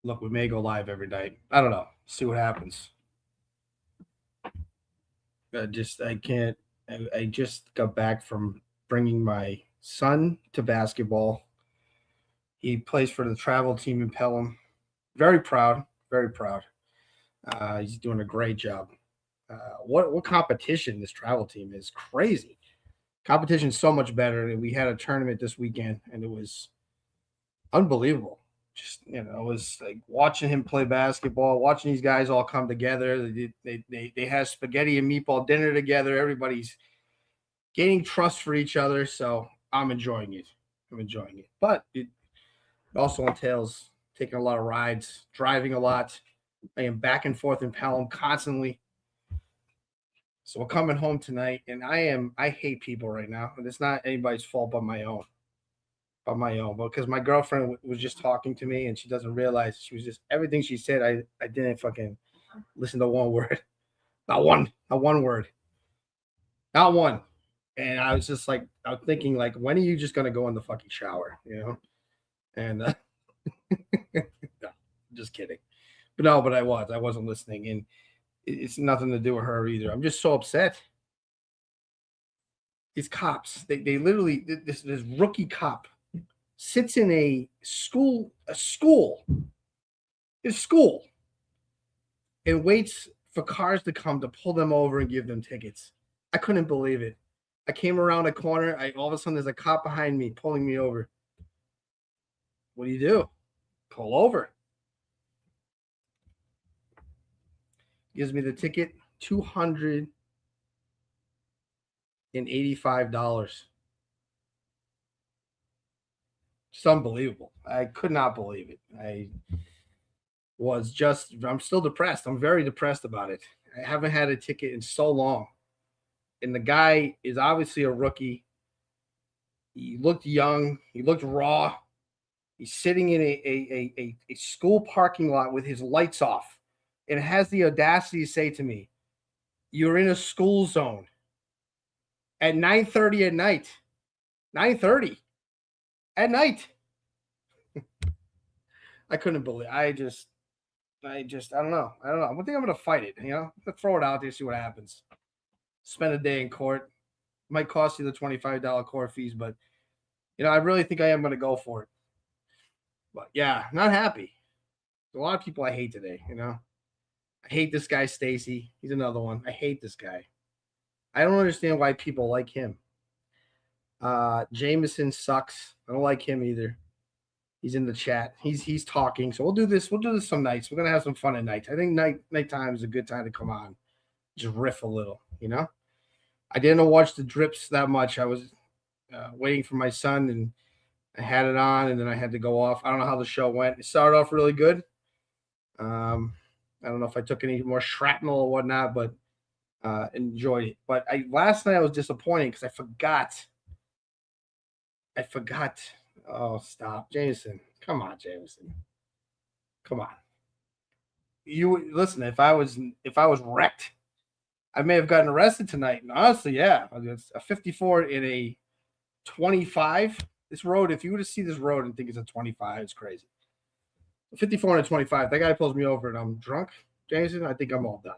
Look, we may go live every night. I don't know. See what happens. I can't. I just got back from bringing my son to basketball. He plays for the travel team in Pelham. Very proud. Very proud. He's doing a great job. What competition this travel team is crazy. Competition's so much better. We had a tournament this weekend, and it was unbelievable. Just it was like watching him play basketball, watching these guys all come together. They had spaghetti and meatball dinner together. Everybody's gaining trust for each other. So I'm enjoying it. I'm enjoying it. But it also entails taking a lot of rides, driving a lot. I am back and forth in Pelham constantly. So we're coming home tonight, and I hate people right now, and it's not anybody's fault but my own. But because my girlfriend was just talking to me, and she doesn't realize she was just everything she said. I didn't fucking listen to one word, not one word, not one. And I was just like, I was thinking like, when are you just gonna go in the fucking shower, And no, just kidding. But no, but I wasn't listening, and it's nothing to do with her either. I'm just so upset. These cops, they literally this rookie cop sits in a school, and waits for cars to come to pull them over and give them tickets. I couldn't believe it. I came around a corner. All of a sudden there's a cop behind me pulling me over. What do you do? Pull over. Gives me the ticket, $285. It's unbelievable. I could not believe it. I'm still depressed. I'm very depressed about it. I haven't had a ticket in so long. And the guy is obviously a rookie. He looked young. He looked raw. He's sitting in a school parking lot with his lights off, and has the audacity to say to me, "You're in a school zone at 9:30 at night. 9:30 at night." I couldn't believe. I don't know. I don't know. I think I'm gonna fight it. Throw it out there, see what happens. Spend a day in court. Might cost you the $25 court fees, but I really think I am gonna go for it. But yeah, not happy. There's a lot of people I hate today. I hate this guy Stacy. He's another one. I hate this guy. I don't understand why people like him. Jameson sucks. I don't like him either. He's in the chat. He's talking. So we'll do this. We'll do this some nights. We're gonna have some fun at night. I think nighttime is a good time to come on, just riff a little. I didn't watch the drips that much. I was waiting for my son, and I had it on, and then I had to go off. I don't know how the show went. It started off really good. I don't know if I took any more shrapnel or whatnot, but enjoyed it. But last night I was disappointed because I forgot. Oh, stop, Jameson! Come on, Jameson! Come on. You listen. If I was wrecked, I may have gotten arrested tonight. And honestly, yeah, it's a 54 in a 25. This road, if you were to see this road and think it's a 25, it's crazy. 54 and a 25. That guy pulls me over and I'm drunk, Jameson. I think I'm all done.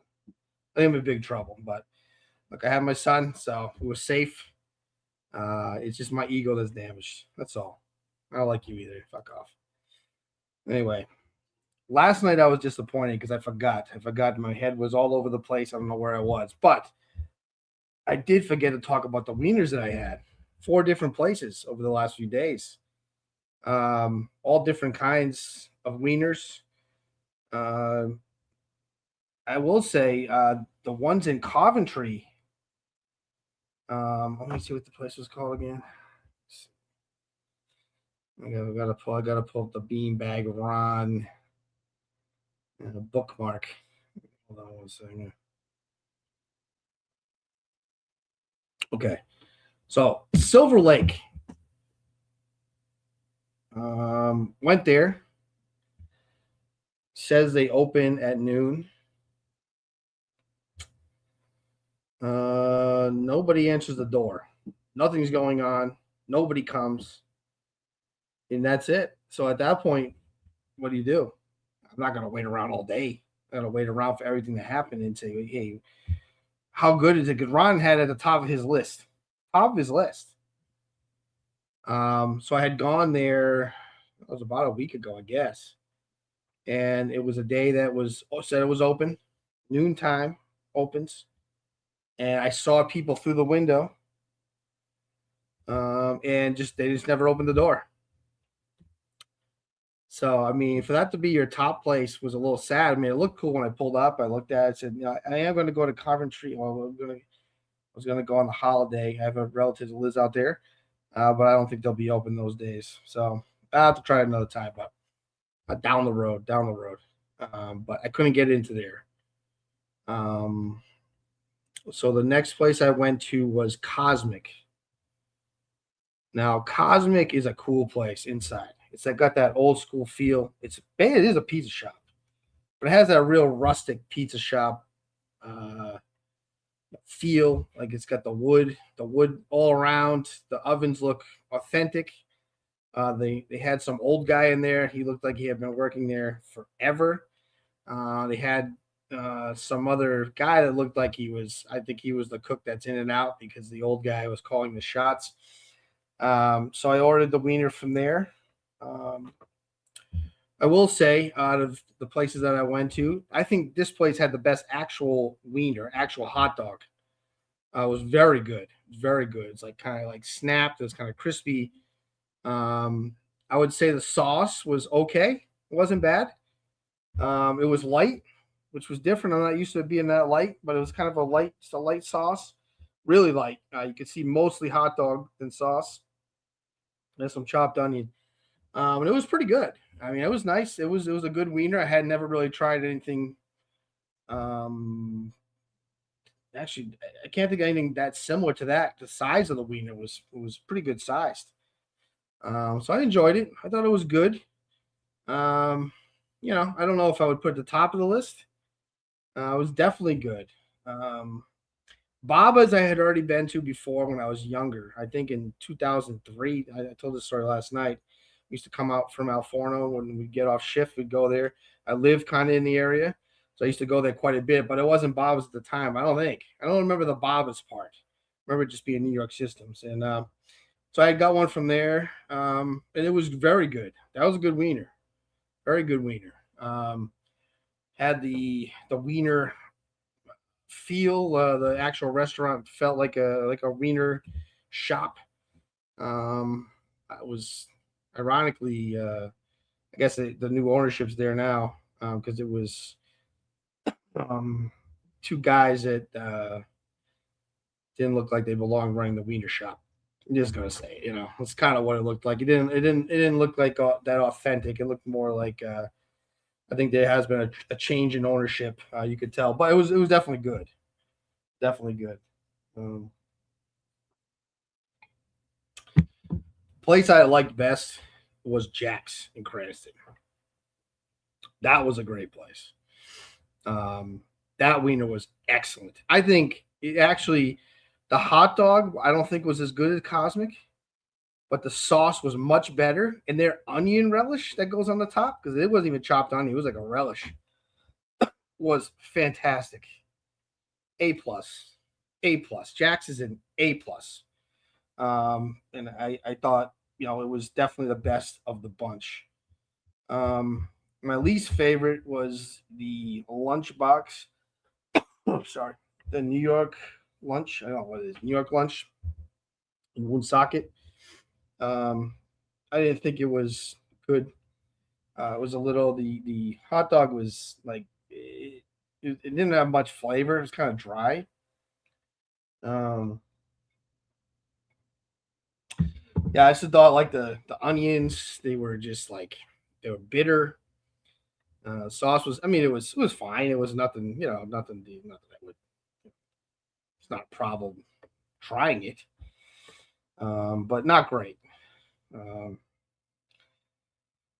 I think I'm in big trouble. But look, I have my son, so it was safe. It's just my ego that's damaged. That's all. I don't like you either. Fuck off. Anyway, last night I was disappointed because I forgot. My head was all over the place. I don't know where I was. But I did forget to talk about the wieners that I had. 4 different places over the last few days. All different kinds of wieners. I will say the ones in Coventry. Let me see what the place was called again. I gotta pull up the beanbag Ron and a bookmark. Hold on one second. Okay, so Silver Lake. Went there. Says they open at noon. Nobody answers the door. Nothing's going on. Nobody comes. And that's it. So at that point, what do you do? I'm not gonna wait around all day. I gotta wait around for everything to happen and say, hey, how good is it? Because Ron had it at the top of his list, top of his list. So I had gone there. It was about a week ago, I guess, and it was a day that was said it was open, noontime opens, and I saw people through the window, and just they just never opened the door. So I mean, for that to be your top place was a little sad. I mean, it looked cool when I pulled up. I looked at it, said, I am going to go to Coventry. Well, I was going to go on the holiday. I have a relative that lives out there, but I don't think they'll be open those days. So I'll have to try it another time. But down the road, down the road. But I couldn't get into there. So the next place I went to was Cosmic. Now, Cosmic is a cool place inside. It's got that old school feel. It is a pizza shop, but it has that real rustic pizza shop feel. Like it's got the wood all around. The ovens look authentic. They had some old guy in there. He looked like he had been working there forever. They had some other guy that looked like I think he was the cook that's in and out because the old guy was calling the shots. So I ordered the wiener from there. I will say, out of the places that I went to, I think this place had the best actual wiener, actual hot dog. It was very good, very good. It's like kind of like snapped. It was kind of crispy. I would say the sauce was okay. It wasn't bad. It was light, which was different. I'm not used to it being that light, but it was kind of just a light sauce, really light. You could see mostly hot dog than sauce. There's some chopped onion, and it was pretty good. I mean, it was nice. It was a good wiener. I had never really tried anything. Um, Actually, I can't think of anything that similar to that. The size of the wiener was pretty good sized. So I enjoyed it. I thought it was good. Um, I don't know if I would put it at the top of the list. It was definitely good. Um, Baba's I had already been to before when I was younger. I think in 2003. I told this story last night. We used to come out from Alforno when we'd get off shift. We'd go there. I live kind of in the area, so I used to go there quite a bit. But it wasn't Baba's at the time. I don't think. I don't remember the Baba's part. I remember it just being New York Systems, and so I got one from there, and it was very good. That was a good wiener, very good wiener. Had the wiener feel. The actual restaurant felt like a wiener shop. I was ironically, I guess the new ownership's there now because it was um, two guys that didn't look like they belonged running the wiener shop. I'm just gonna say, it's kind of what it looked like. It didn't look like that authentic. It looked more like I think there has been a change in ownership. You could tell, but it was definitely good, definitely good. Um, Place I liked best was Jack's in Cranston. That was a great place. That wiener was excellent. I think it actually the hot dog I don't think was as good as Cosmic, but the sauce was much better. And their onion relish that goes on the top because it wasn't even chopped onion; it was like a relish. Was fantastic. A plus, A plus. Jack's is an A plus. And I thought it was definitely the best of the bunch. My least favorite was the lunchbox. Oh, sorry, the New York lunch. I don't know what it is. New York lunch in Woonsocket. Um, I didn't think it was good. It was a little. The hot dog was like it didn't have much flavor. It was kind of dry. Um, yeah, I just thought like the onions. They were just like they were bitter. Sauce was. I mean, it was fine. It was nothing. Nothing that would. It's not a problem trying it, but not great. Um,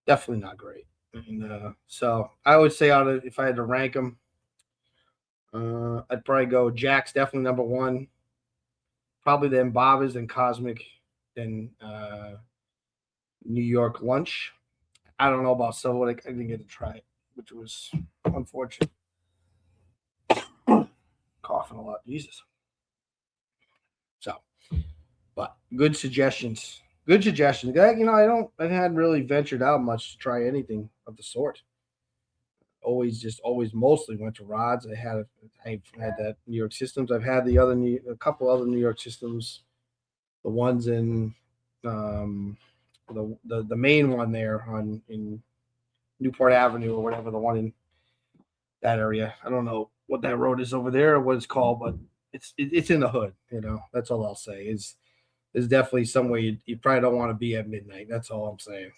Definitely not great. And so I would say out of if I had to rank them, I'd probably go Jack's definitely number one. Probably then Baba's, then Cosmic, then New York Lunch. I don't know about Silverwood. I didn't get to try it. which was unfortunate. Coughing a lot, Jesus. So, but good suggestions. Good suggestions. I hadn't really ventured out much to try anything of the sort. Always mostly went to rods. I've had that New York Systems. I've had a couple other New York Systems. The ones in the main one there on in Newport Avenue or whatever, the one in that area. I don't know what that road is over there or what it's called, but it's in the hood. That's all I'll say. Is there's definitely somewhere you probably don't want to be at midnight. That's all I'm saying.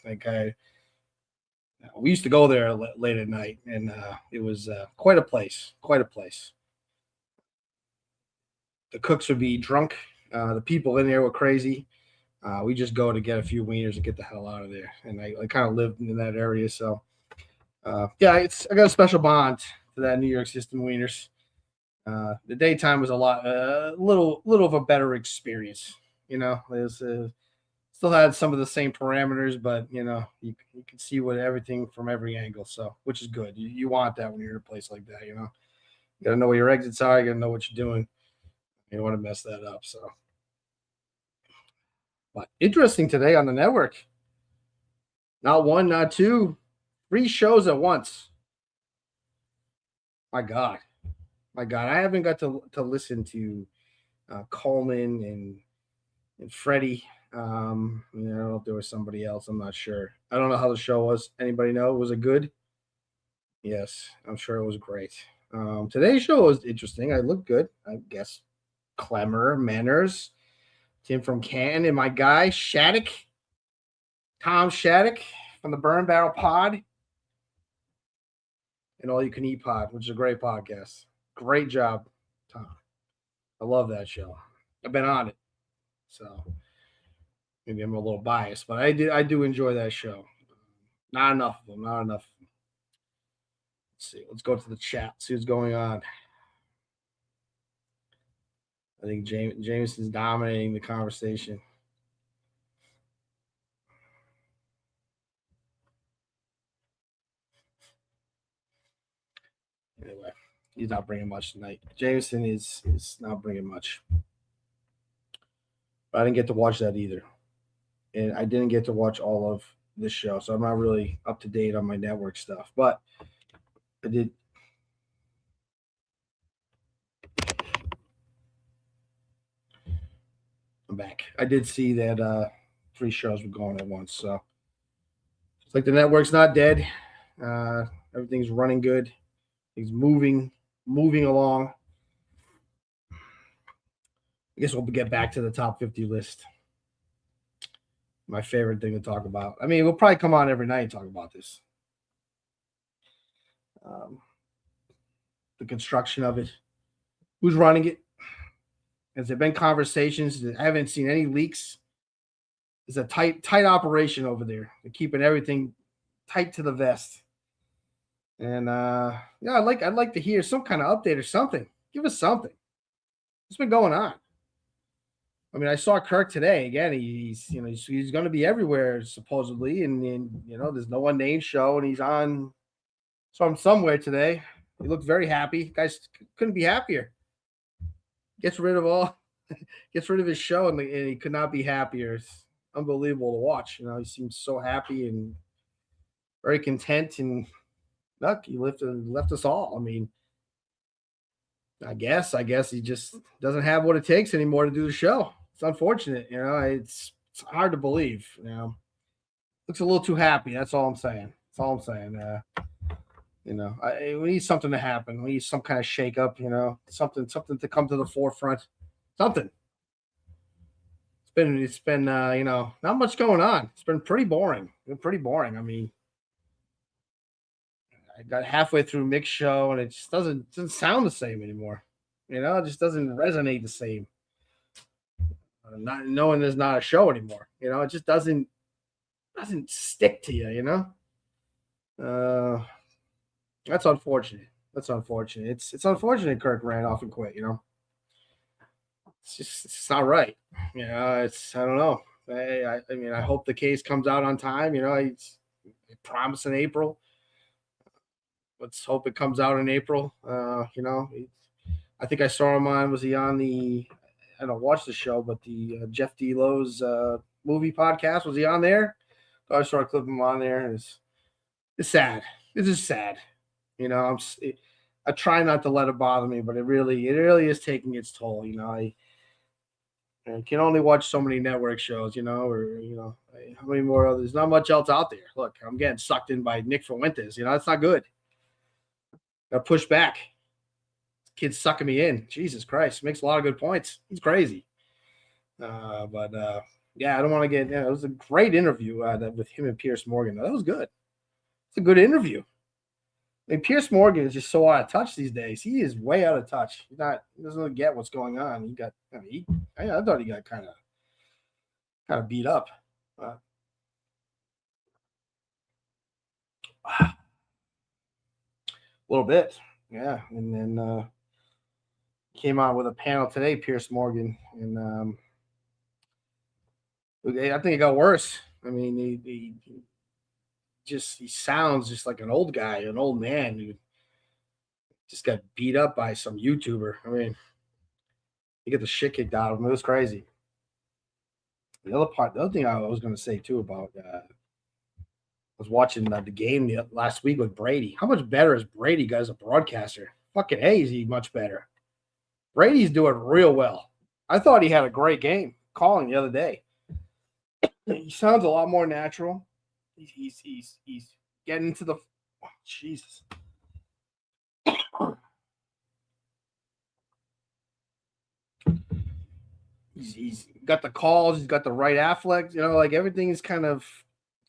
We used to go there late at night, and it was quite a place. Quite a place. The cooks would be drunk. The people in there were crazy. We just go to get a few wieners and get the hell out of there. And I kind of lived in that area, so yeah, I got a special bond to that New York System wieners. The daytime was little of a better experience. It was, still had some of the same parameters, but you can see everything from every angle. So, which is good. You want that when you're in a place like that. You got to know where your exits are. You got to know what you're doing. You don't want to mess that up. So, but interesting today on the network. Not one, not two, 3 shows at once. My God. I haven't got to listen to Coleman and Freddie. I don't know if there was somebody else. I'm not sure. I don't know how the show was. Anybody know? Was it good? Yes, I'm sure it was great. Today's show was interesting. I looked good. I guess Clemmer, Manners, Tim from Canton, and my guy Shattuck, Tom Shattuck from the Burn Barrel Pod and All You Can Eat Pod, which is a great podcast. Great job, Tom. I love that show. I've been on it, so maybe I'm a little biased, but I do enjoy that show. Not enough of them. Not enough. Let's see. Let's go to the chat. See what's going on. I think Jameson's dominating the conversation. Anyway, he's not bringing much tonight. Jameson is not bringing much. But I didn't get to watch that either. And I didn't get to watch all of this show, so I'm not really up to date on my network stuff. But I did. I'm back. I did see that 3 shows were going at once, so it's like the network's not dead. Everything's running good. It's moving along. I guess we'll get back to the top 50 list. My favorite thing to talk about. I mean, we'll probably come on every night and talk about this. The construction of it. Who's running it? Has there been conversations? I haven't seen any leaks. It's a tight operation over there. They're keeping everything tight to the vest. And yeah, I'd like to hear some kind of update or something. Give us something. What's been going on? I mean, I saw Kirk today. Again, he's going to be everywhere supposedly, and there's no unnamed show, and he's on somewhere today. He looked very happy. Guys couldn't be happier. Gets rid of his show, and he could not be happier. It's unbelievable to watch. He seems so happy and very content, and look, he left us all. I mean, I guess he just doesn't have what it takes anymore to do the show. It's unfortunate, it's hard to believe, Looks a little too happy. That's all I'm saying. We need something to happen. We need some kind of shakeup, something to come to the forefront. Something. It's been not much going on. It's been pretty boring. I mean, I got halfway through Mick's show and it just doesn't sound the same anymore. It just doesn't resonate the same. Not knowing there's not a show anymore. It just doesn't stick to you. That's unfortunate. It's unfortunate Kirk ran off and quit. It's not right. I don't know. I mean, I hope the case comes out on time. It's promised in April. let's hope it comes out in April. I think I saw him on. Was he on the? I don't watch the show, but the Jeff D. Lowe's movie podcast. Was he on there? So I saw a clip of him on there, and it's sad. It's just sad. I try not to let it bother me, but it really is taking its toll. I can only watch so many network shows, how many more others? There's not much else out there. Look, I'm getting sucked in by Nick Fuentes. That's not good. Got to push back. Kid's sucking me in. Jesus Christ, makes a lot of good points. He's crazy. But I don't want to get. It was a great interview with him and Pierce Morgan. That was good. It's a good interview. I mean, Pierce Morgan is just so out of touch these days. He is way out of touch. He doesn't really get what's going on. I thought he got kind of beat up. A little bit, yeah. And then came on with a panel today, Pierce Morgan, and I think it got worse. I mean, he sounds just like an old guy, an old man who just got beat up by some YouTuber. I mean, he got the shit kicked out of him. It was crazy. The other thing I was going to say too about I was watching the game last week with Brady. How much better has Brady got as a broadcaster? Fucking A, is he much better. Brady's doing real well. I thought he had a great game calling the other day. He sounds a lot more natural. He's getting into the Jesus. He's got the calls. He's got the right affleck. Like everything is kind of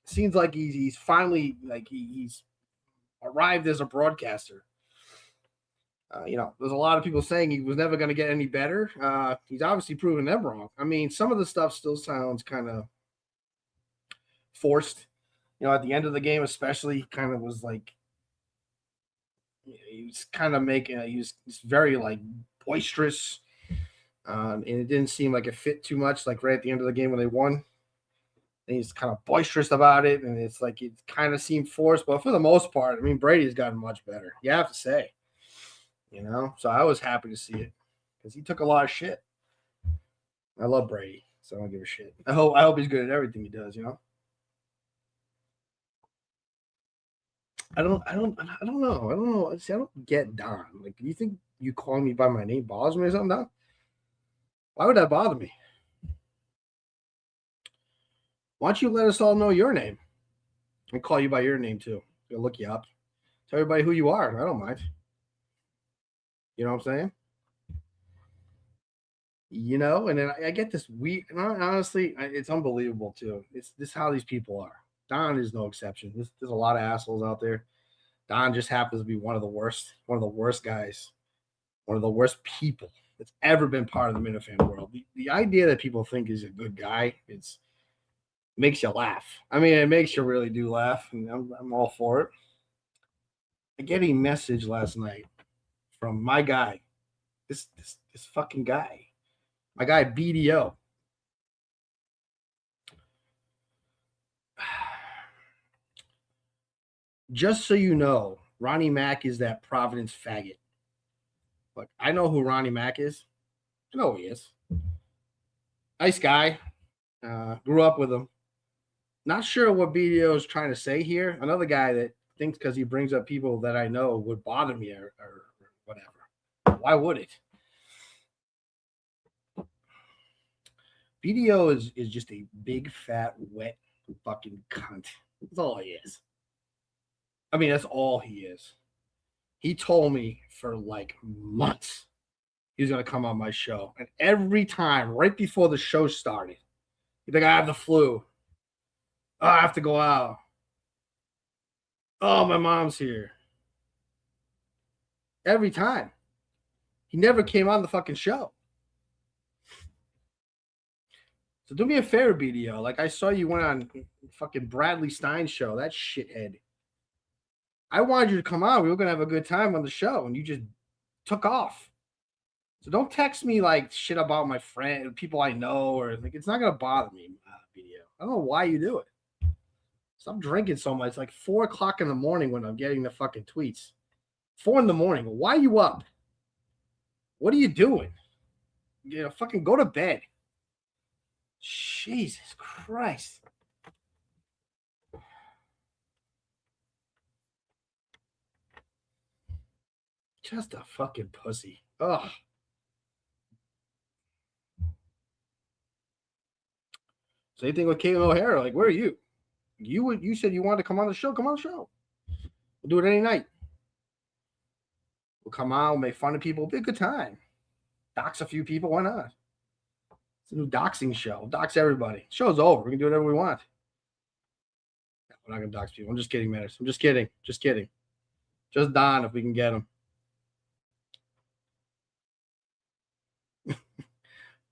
seems like he's finally like he's arrived as a broadcaster. There's a lot of people saying he was never going to get any better. He's obviously proven them wrong. I mean, some of the stuff still sounds kind of forced. At the end of the game, especially, kind of was like he was kind of making. He's very like boisterous, and it didn't seem like it fit too much. Like right at the end of the game when they won, and he's kind of boisterous about it, and it's like it kind of seemed forced. But for the most part, I mean, Brady's gotten much better. You have to say, So I was happy to see it because he took a lot of shit. I love Brady, so I don't give a shit. I hope he's good at everything he does. I don't know. See, I don't get Don. Like, do you think you calling me by my name bothers me or something, Don? Why would that bother me? Why don't you let us all know your name? And call you by your name too. I'll look you up. Tell everybody who you are. I don't mind. You know what I'm saying? And then I get this weird. Honestly, it's unbelievable too. This is how these people are. Don is no exception. There's a lot of assholes out there. Don just happens to be one of the worst guys, one of the worst people that's ever been part of the Minifan world. The idea that people think he's a good guy, makes you laugh. I mean, it makes you really do laugh, and I'm all for it. I get a message last night from my guy, this fucking guy, my guy BDO. Just so you know, Ronnie Mack is that Providence faggot. Look, I know who Ronnie Mack is. I know who he is. Nice guy. Grew up with him. Not sure what BDO is trying to say here. Another guy that thinks because he brings up people that I know would bother me or whatever. Why would it? BDO is just a big, fat, wet fucking cunt. That's all he is. I mean, that's all he is. He told me for like months he was going to come on my show. And every time, right before the show started, he'd be like, I have the flu. Oh, I have to go out. Oh, my mom's here. Every time. He never came on the fucking show. So do me a favor, BDO. Like I saw you went on fucking Bradley Stein's show. That shithead. I wanted you to come on. We were going to have a good time on the show, and you just took off. So don't text me like shit about my friend, people I know, or like it's not going to bother me, BDO. I don't know why you do it. Stop drinking so much. It's like 4 o'clock in the morning when I'm getting the fucking tweets. 4 in the morning. Why are you up? What are you doing? Fucking go to bed. Jesus Christ. Just a fucking pussy. Ugh. Same thing with Caitlin O'Hara. Like, where are you? You said you wanted to come on the show. Come on the show. We'll do it any night. We'll come on. We'll make fun of people. It'll be a good time. Dox a few people. Why not? It's a new doxing show. We'll dox everybody. Show's over. We can do whatever we want. No, we're not going to dox people. I'm just kidding, man. I'm just kidding. Just kidding. Just Don if we can get him.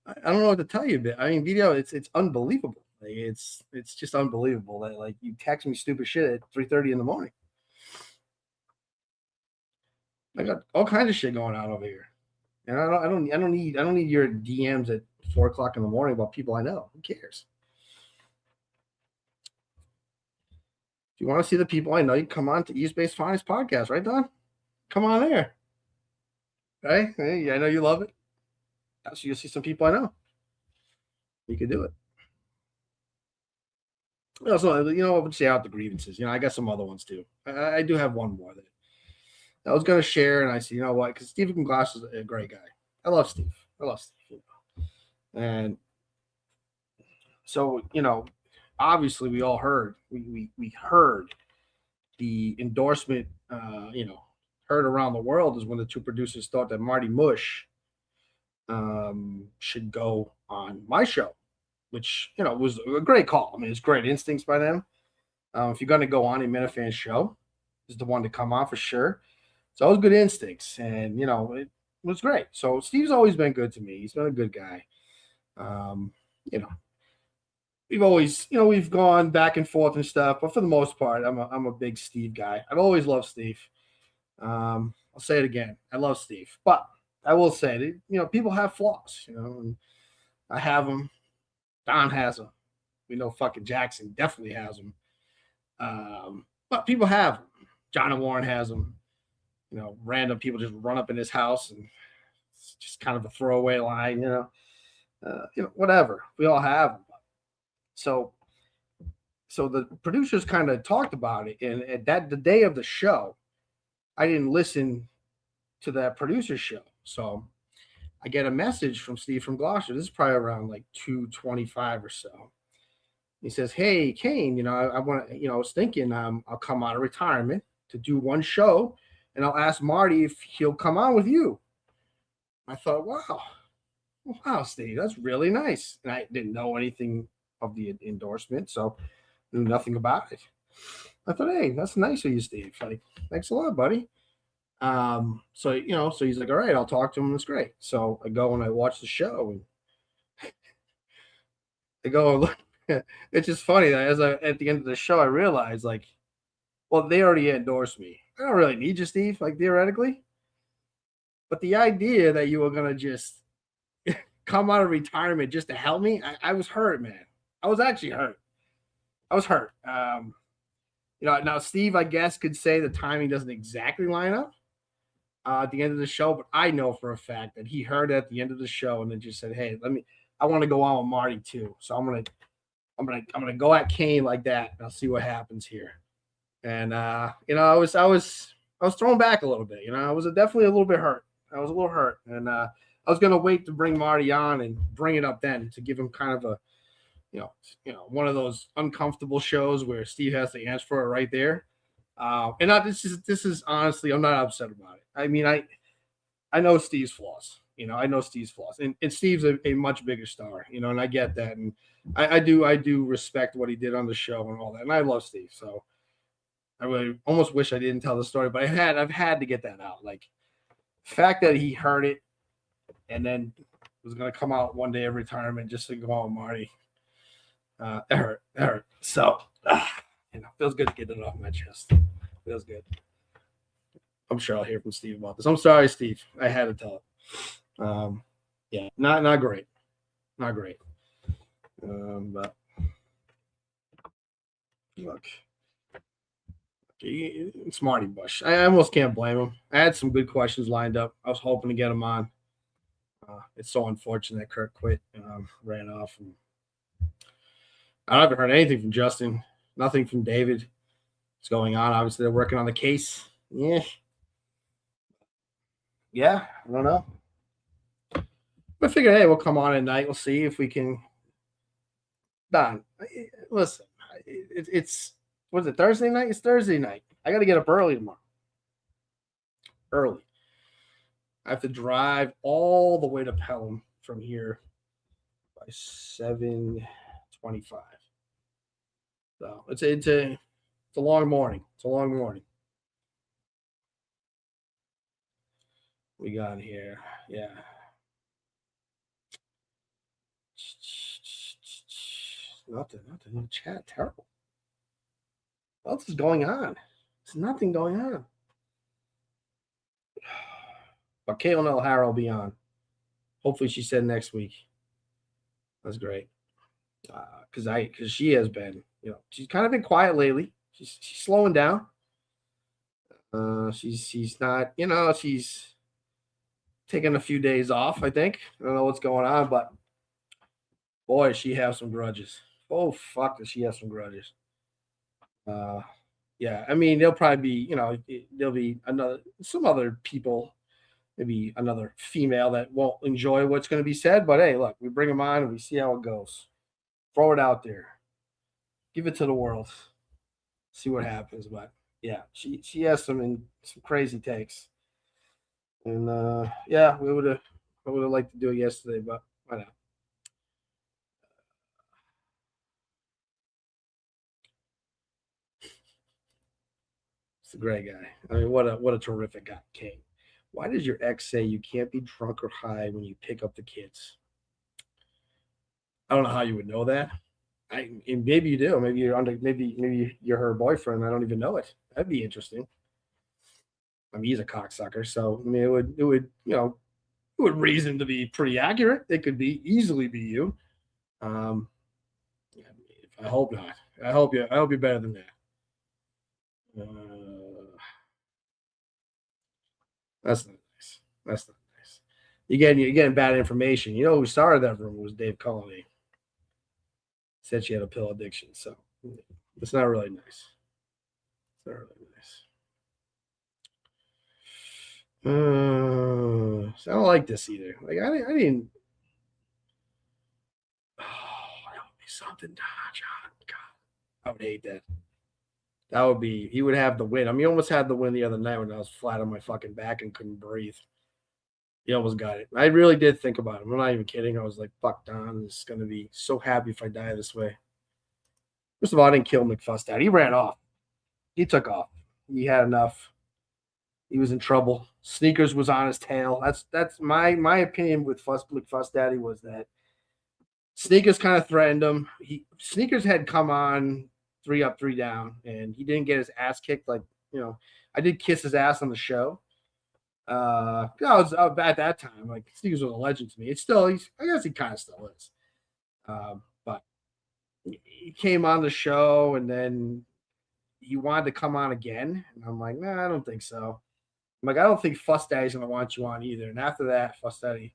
I don't know what to tell you, but I mean, video, it's unbelievable. Like, it's just unbelievable that like you text me stupid shit at 3:30 in the morning. I got all kinds of shit going on over here, and I don't need your DMs at 4 o'clock in the morning about people I know. Who cares? If you want to see the people I know, you come on to East Bay's Finest Podcast, right, Don? Come on there, right? Hey, I know you love it. So you'll see some people I know. You could do it. Also, we'll say out the grievances. I got some other ones too. I do have one more that I was going to share, and I said, you know what? Because Stephen Glass is a great guy. I love Steve. And so, obviously we all heard. We heard the endorsement. Heard around the world is when the two producers thought that Marty Mush should go on my show, which was a great call. I mean, it's great instincts by them. If you're going to go on a Minifan's show, is the one to come on for sure. So it was good instincts, and it was great. So Steve's always been good to me. He's been a good guy. We've always, we've gone back and forth and stuff, but for the most part, I'm a big Steve guy. I've always loved Steve. I'll say it again. I love Steve, but I will say that, people have flaws, and I have them. Don has them. We know fucking Jackson definitely has them. But people have them. John Warren has them. Random people just run up in his house, and it's just kind of a throwaway line, whatever. We all have them. So the producers kind of talked about it, and at the day of the show, I didn't listen to that producer show. So I get a message from Steve from Gloucester. This is probably around like 2:25 or so. He says, "Hey, Kane, I want to, I was thinking I'll come out of retirement to do one show, and I'll ask Marty if he'll come on with you." I thought, wow, Steve, that's really nice. And I didn't know anything of the endorsement, so knew nothing about it. I thought, hey, that's nice of you, Steve. Like, thanks a lot, buddy. So he's like, all right, I'll talk to him. It's great. So I go and I watch the show, and I go and look. It's just funny that at the end of the show, I realized, like, well, they already endorsed me. I don't really need you, Steve, like, theoretically. But the idea that you were going to just come out of retirement just to help me, I was hurt, man. I was actually hurt. I was hurt. Now Steve, I guess, could say the timing doesn't exactly line up at the end of the show, but I know for a fact that he heard it at the end of the show and then just said, "Hey, I want to go on with Marty too, so I'm gonna go at Kane like that, and I'll see what happens here." And I was thrown back a little bit. I was definitely a little bit hurt. I was a little hurt, and I was gonna wait to bring Marty on and bring it up then to give him kind of a one of those uncomfortable shows where Steve has to answer for it right there. This is honestly, I'm not upset about it. I mean, I know Steve's flaws. I know Steve's flaws, and Steve's a much bigger star. And I get that, and I do respect what he did on the show and all that, and I love Steve. So I really almost wish I didn't tell the story, but I've had to get that out. Like, the fact that he heard it and then was going to come out one day of retirement just to go on Marty. That hurt. So, feels good to get it off my chest. Feels good. I'm sure I'll hear from Steve about this. I'm sorry, Steve. I had to tell it. Yeah, not great. Not great. But Look, Smarty Bush. I almost can't blame him. I had some good questions lined up. I was hoping to get him on. It's so unfortunate that Kirk quit and ran off. And I haven't heard anything from Justin. Nothing from David. What's going on? Obviously, they're working on the case. Yeah. I don't know. But I figured, hey, we'll come on at night. We'll see if we can. Don, listen, it's what is it? Thursday night? It's Thursday night. I got to get up early tomorrow. Early. I have to drive all the way to Pelham from here by 7:25. So it's a long morning. It's a long morning. We got here. Yeah. Nothing in the chat. Terrible. What else is going on? There's nothing going on. But Caitlin O'Hara will be on. Hopefully, she said next week. That's great. Because she has been, she's kind of been quiet lately. She's slowing down. She's not, she's taking a few days off. I think I don't know what's going on, but boy, she has some grudges. Oh fuck, does she have some grudges? Yeah, I mean, there'll probably be, there'll be some other people, maybe another female that won't enjoy what's going to be said. But hey, look, we bring them on and we see how it goes. Throw it out there, give it to the world, see what happens. But yeah, she has some crazy takes, and yeah, I would have liked to do it yesterday, but why not? It's a great guy. I mean, what a terrific guy, Kane. Why does your ex say you can't be drunk or high when you pick up the kids? I don't know how you would know that. And maybe you do. Maybe you're under. Maybe you're her boyfriend. I don't even know it. That'd be interesting. I mean, he's a cocksucker, so I mean, it would it would reason to be pretty accurate. It could be easily be you. Um, yeah, I hope not. I hope you're better than that. That's not nice. That's not nice. You're getting bad information. You know who started that rumor was Dave Cullinane. Said she had a pill addiction, so it's not really nice. It's not really nice. So I don't like this either. Like I didn't. Oh, that would be something, John. God, I would hate that. That would be. He would have the win. I mean, he almost had the win the other night when I was flat on my fucking back and couldn't breathe. He almost got it. I really did think about him. I'm not even kidding. I was like, "Fuck, Don is gonna be so happy if I die this way." First of all, I didn't kill McFuss Dad. He ran off. He took off. He had enough. He was in trouble. Sneakers was on his tail. That's my opinion with McFuss Daddy was that Sneakers kind of threatened him. Sneakers had come on 3 up, 3 down, and he didn't get his ass kicked. Like I did kiss his ass on the show. I was at that time. Like Sneakers was a legend to me. It's still, I guess he kind of still is. But he came on the show, and then he wanted to come on again, and I'm like, nah, I don't think so. I'm like, I don't think Fuss Daddy's gonna want you on either. And after that, Fuss Daddy,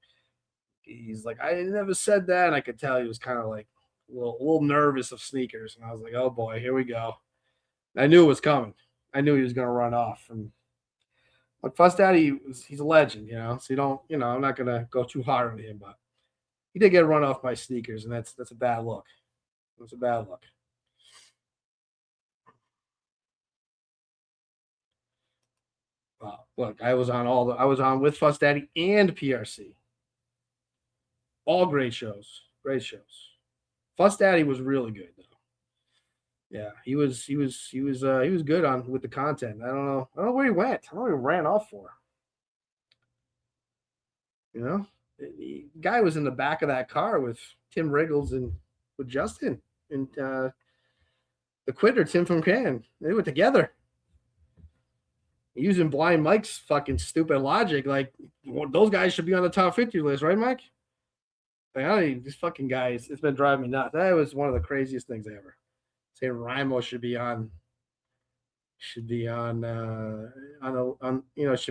he's like, I never said that, and I could tell he was kind of like a little nervous of Sneakers, and I was like, oh boy, here we go. I knew it was coming. I knew he was gonna run off, and like Fuss Daddy, he's a legend, So you don't, I'm not gonna go too hard on him, but he did get run off by Sneakers, and that's a bad look. That's a bad look. Look, I was on with Fuss Daddy and PRC. All great shows. Great shows. Fuss Daddy was really good though. Yeah, he was good on with the content. I don't know where he went. I don't know where he ran off for. The guy was in the back of that car with Tim Riggles and with Justin and the quitter Tim from Kane. They were together. Using Blind Mike's fucking stupid logic, like those guys should be on the top 50 list, right, Mike? Like, this fucking guy, it's been driving me nuts. That was one of the craziest things ever. Say Rimo should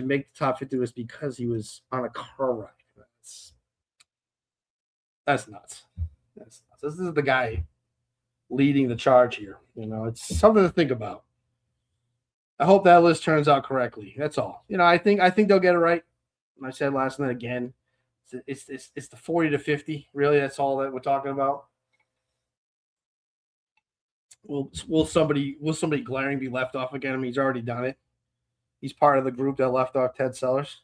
make the top 50 list because he was on a car ride. That's nuts. That's nuts. This is the guy leading the charge here. It's something to think about. I hope that list turns out correctly. That's all. I think they'll get it right. I said last night again. It's the 40 to 50. Really, that's all that we're talking about. Will somebody glaring be left off again? I mean, he's already done it. He's part of the group that left off Ted Sellers.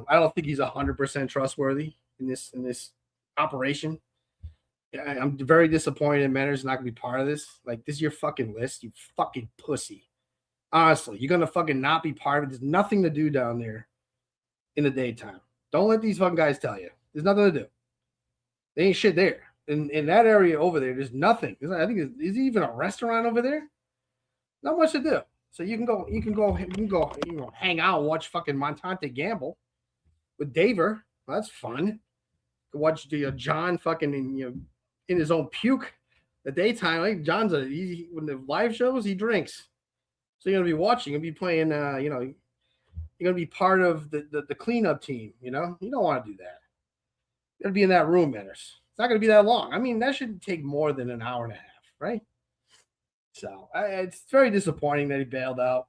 I don't think he's 100% trustworthy in this operation. I'm very disappointed Menner's not going to be part of this. Like, this is your fucking list, you fucking pussy. Honestly, you're going to fucking not be part of it. There's nothing to do down there in the daytime. Don't let these fucking guys tell you. There's nothing to do. There ain't shit there. In that area over there, there's nothing. I think is even a restaurant over there? Not much to do. So you can go hang out and watch fucking Montante gamble with Daver. Well, that's fun. Watch John fucking in his own puke. The daytime, like John's when the live shows, he drinks. So you're gonna be watching, you're gonna be playing. You're gonna be part of the cleanup team. You don't want to do that. You're gonna be in that room, Manners. It's not gonna be that long. I mean, that shouldn't take more than an hour and a half, right? So it's very disappointing that he bailed out.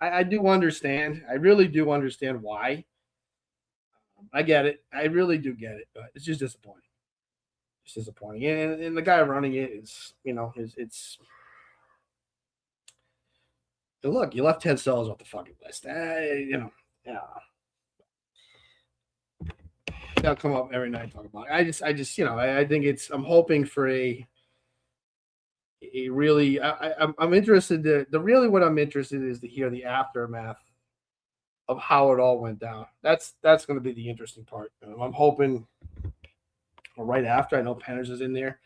I do understand. I really do understand why. I get it. I really do get it, but it's just disappointing. It's disappointing, and the guy running it is, it's. Look, you left Ted Sellers off the fucking list. Yeah. They'll come up every night and talk about it. I just, I think I'm hoping for a really, I'm interested really what I'm interested in is to hear the aftermath of how it all went down. That's going to be the interesting part. I'm hoping right after. I know Penners is in there.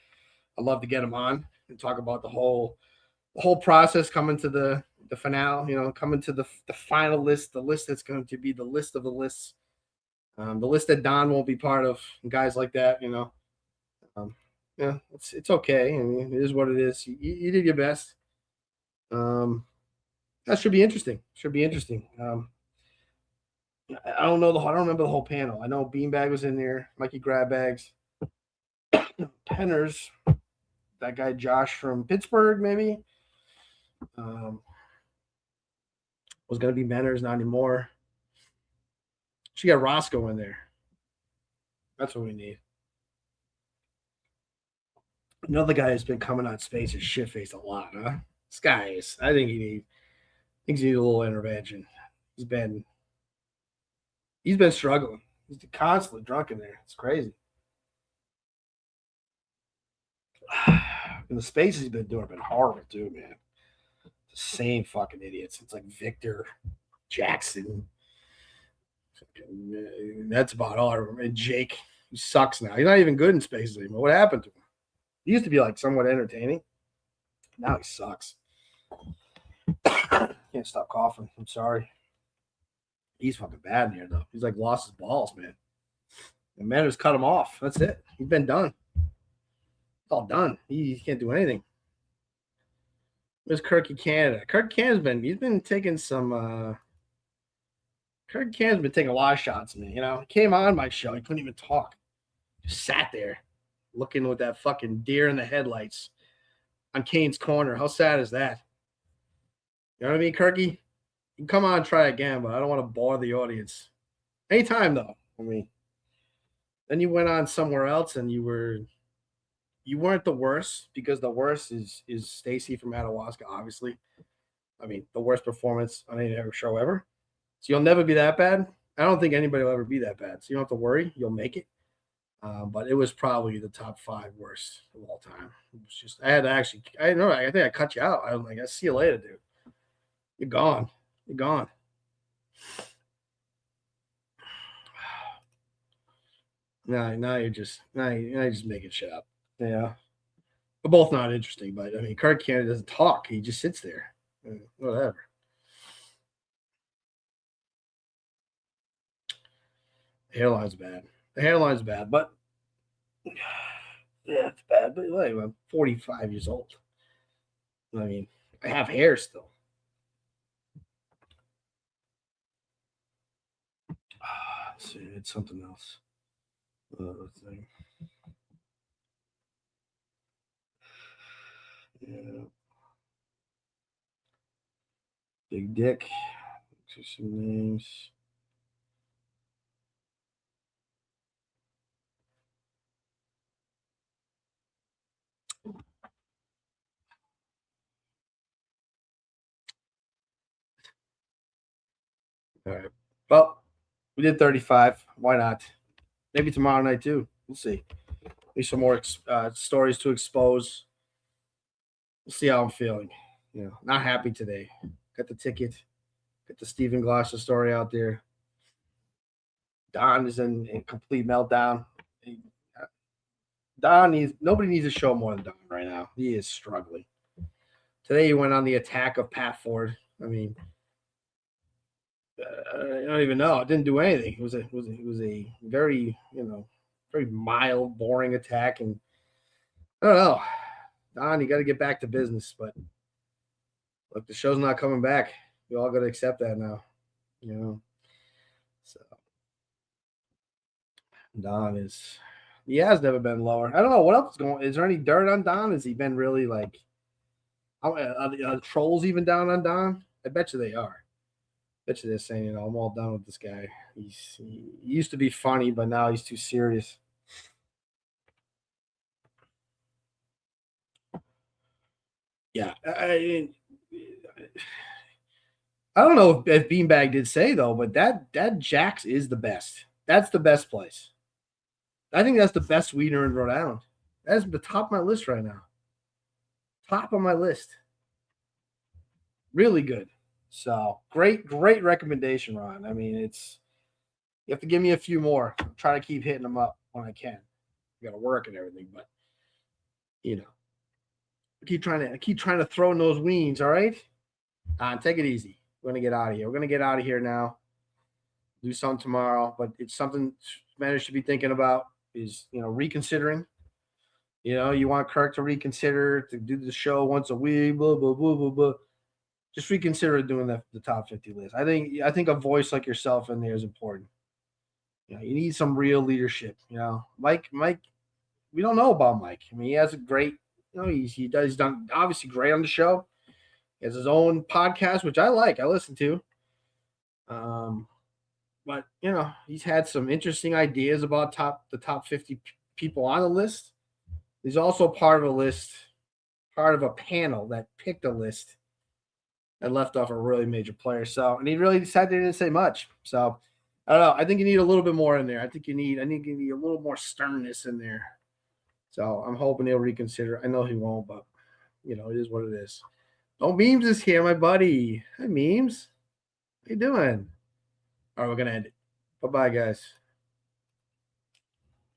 I'd love to get him on and talk about the whole process coming to the finale. Coming to the final list, the list that's going to be the list of the lists, the list that Don won't be part of, and guys like that. Yeah, it's okay. I mean, it is what it is. You did your best. That should be interesting. I don't remember the whole panel. I know Beanbag was in there, Mikey Grabbags, Penners, that guy Josh from Pittsburgh, maybe. Was going to be Menners, not anymore. She got Roscoe in there. That's what we need. Another guy who's been coming on space is shit-faced a lot, huh? This guy is. I think he needs a little intervention. He's been struggling. He's constantly drunk in there. It's crazy. And the spaces he's been doing have been horrible too, man. The same fucking idiots. It's like Victor, Jackson. That's about all I remember. And Jake, he sucks now. He's not even good in spaces anymore. What happened to him? He used to be like somewhat entertaining. Now he sucks. Can't stop coughing. I'm sorry. He's fucking bad in here, though. He's like lost his balls, man. The man just cut him off. That's it. He's been done. It's all done. He can't do anything. There's Kirky Canada. Kirk Canada's been taking some. Kirk Canada's been taking a lot of shots, man. He came on my show. He couldn't even talk. Just sat there looking with that fucking deer in the headlights on Kane's corner. How sad is that? You know what I mean, Kirky? You can come on and try again, but I don't want to bore the audience. Anytime, though. I mean, then you went on somewhere else and you weren't the worst, because the worst is Stacy from Madawaska, obviously. I mean, the worst performance on any show ever. So you'll never be that bad. I don't think anybody will ever be that bad. So you don't have to worry. You'll make it. But it was probably the top 5 worst of all time. It was just, I think I cut you out. I was like, I'll see you later, dude. You're gone. Now you're just making shit up. Yeah. We're both not interesting, but I mean, Kirk Canada doesn't talk. He just sits there. Whatever. The hairline's bad. But yeah, it's bad. But anyway, I'm 45 years old. I mean, I have hair still. Let's see, it's something else. Thing. Yeah. Big Dick. Some names. All right. Well, we did 35. Why not? Maybe tomorrow night too. We'll see. Maybe some more stories to expose. We'll see how I'm feeling. Not happy today. Got the ticket. Got the Stephen Glasser story out there. Don is in complete meltdown. Don needs nobody needs to show more than Don right now. He is struggling. Today he went on the attack of Pat Ford. I mean, I don't even know. It didn't do anything. It was a very very mild, boring attack, and I don't know. Don, you got to get back to business, but look, the show's not coming back. We all got to accept that now. You know, so Don is. He has never been lower. I don't know what else is going. Is there any dirt on Don? Has he been really like? Are the trolls even down on Don? I bet you they are. Bet you they're saying, I'm all done with this guy. He used to be funny, but now he's too serious. Yeah, I don't know if Beanbag did say though, but that Jack's is the best. That's the best place. I think that's the best wiener in Rhode Island. That's the top of my list right now. Top of my list. Really good. So great recommendation, Ron. I mean, you have to give me a few more. I'll try to keep hitting them up when I can. I got to work and everything, but you know, I keep trying to throw in those weens. All right, take it easy. We're gonna get out of here. We're gonna get out of here now. Do something tomorrow, but it's something managed to be thinking about is reconsidering. You want Kirk to reconsider to do the show once a week. Blah blah blah blah blah. Just reconsider doing the top 50 list. I think a voice like yourself in there is important. You need some real leadership. Mike. We don't know about Mike. I mean, he has a great. He's done obviously great on the show. He has his own podcast, which I like. I listen to. Um, but he's had some interesting ideas about the top 50 people on the list. He's also part of a list, part of a panel that picked a list and left off a really major player. So, and he really decided he didn't say much. So, I don't know. I think you need a little bit more in there. I think you need a little more sternness in there. So I'm hoping he'll reconsider. I know he won't, but it is what it is. Oh, Memes is here, my buddy. Hi, Memes. How you doing? All right, we're gonna end it. Bye, bye, guys.